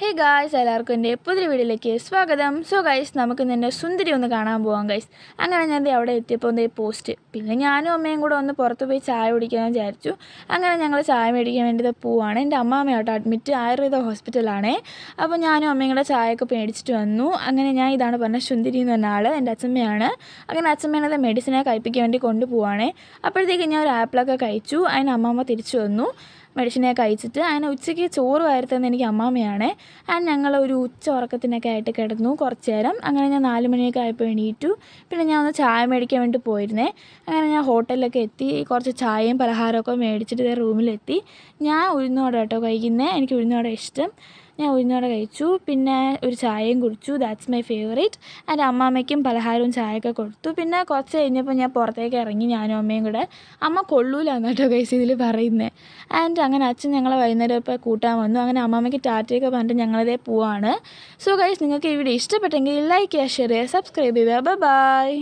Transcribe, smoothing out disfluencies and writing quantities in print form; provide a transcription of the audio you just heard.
Hey guys, എല്ലാവർക്കും എൻ്റെ പുതിയ വീഡിയോയിലേക്ക് സ്വാഗതം. സോ ഗൈസ്, നമുക്ക് നിന്നെ സുന്ദരി ഒന്ന് കാണാൻ പോകാം ഗൈസ്. അങ്ങനെ ഞാൻ അവിടെ എത്തിയപ്പോൾ പോസ്റ്റ്. പിന്നെ ഞാനും അമ്മയും കൂടെ ഒന്ന് പുറത്ത് പോയി ചായ കുടിക്കാമെന്ന് വിചാരിച്ചു. അങ്ങനെ ഞങ്ങൾ ചായ മേടിക്കാൻ വേണ്ടി പോവുകയാണ്. എൻ്റെ അമ്മാമ്മയാട്ടോ അഡ്മിറ്റ് ആയുർവേദ ഹോസ്പിറ്റലാണേ. അപ്പോൾ ഞാനും അമ്മയും കൂടെ ചായയൊക്കെ മേടിച്ചിട്ട് വന്നു. അങ്ങനെ ഞാൻ ഇതാണ് പറഞ്ഞ സുന്ദരി എന്ന് പറഞ്ഞ ആൾ എൻ്റെ അച്ഛമ്മയാണ്. അങ്ങനെ അച്ഛമ്മേനത് മെഡിസിനെ കഴിപ്പിക്കാൻ വേണ്ടി കൊണ്ടുപോവാണേ. അപ്പോഴത്തേക്ക് ഞാൻ ഒരു ആപ്പിളൊക്കെ കഴിച്ചു. അതിന് അമ്മാമ്മ തിരിച്ചു വന്നു. മെഡിസിനൊക്കെ കഴിച്ചിട്ട് അങ്ങനെ ഉച്ചയ്ക്ക് ചോറ് വരുത്തുന്നത് എനിക്ക് അമ്മാമ്മയാണ്. ആൻഡ് ഞങ്ങൾ ഒരു ഉച്ച ഉറക്കത്തിനൊക്കെ ആയിട്ട് കിടന്നു കുറച്ച് നേരം. അങ്ങനെ ഞാൻ 4 മണിയൊക്കെ ആയപ്പോൾ എണീറ്റു. പിന്നെ ഞാൻ ഒന്ന് ചായ മേടിക്കാൻ വേണ്ടി പോയിരുന്നേ. അങ്ങനെ ഞാൻ ഹോട്ടലിലൊക്കെ എത്തി. കുറച്ച് ചായയും പലഹാരമൊക്കെ മേടിച്ചിട്ട് റൂമിലെത്തി. ഞാൻ ഉഴുന്നുവട കേട്ടോ കഴിക്കുന്നത്. എനിക്ക് ഉഴുന്നുവട ഇഷ്ടം. ഞാൻ ഉഴുന്നുവട കഴിച്ചു. പിന്നെ ഒരു ചായയും കുടിച്ചു. That's my favourite. എൻ്റെ അമ്മാമ്മയ്ക്കും പലഹാരവും ചായയൊക്കെ കൊടുത്തു. പിന്നെ കുറച്ച് കഴിഞ്ഞപ്പോൾ ഞാൻ പുറത്തേക്ക് ഇറങ്ങി, ഞാനും അമ്മയും കൂടെ. അമ്മ കൊള്ളൂല കേട്ടോ ഗൈസ് ഇതിൽ പറയുന്നത്. ആൻഡ് അങ്ങനെ അച്ഛൻ ഞങ്ങളെ വൈകുന്നേരം ഇപ്പോൾ കൂട്ടാൻ വന്നു. അങ്ങനെ അമ്മാമ്മയ്ക്ക് ടാറ്റയൊക്കെ പറഞ്ഞിട്ട് ഞങ്ങളിതേ പോവാണ്. സോ ഗൈസ്, നിങ്ങൾക്ക് ഈ വീഡിയോ ഇഷ്ടപ്പെട്ടെങ്കിൽ ലൈക്ക് ചെയ്യുക, ഷെയർ ചെയ്യുക, സബ്സ്ക്രൈബ് ചെയ്യുക. ബൈ.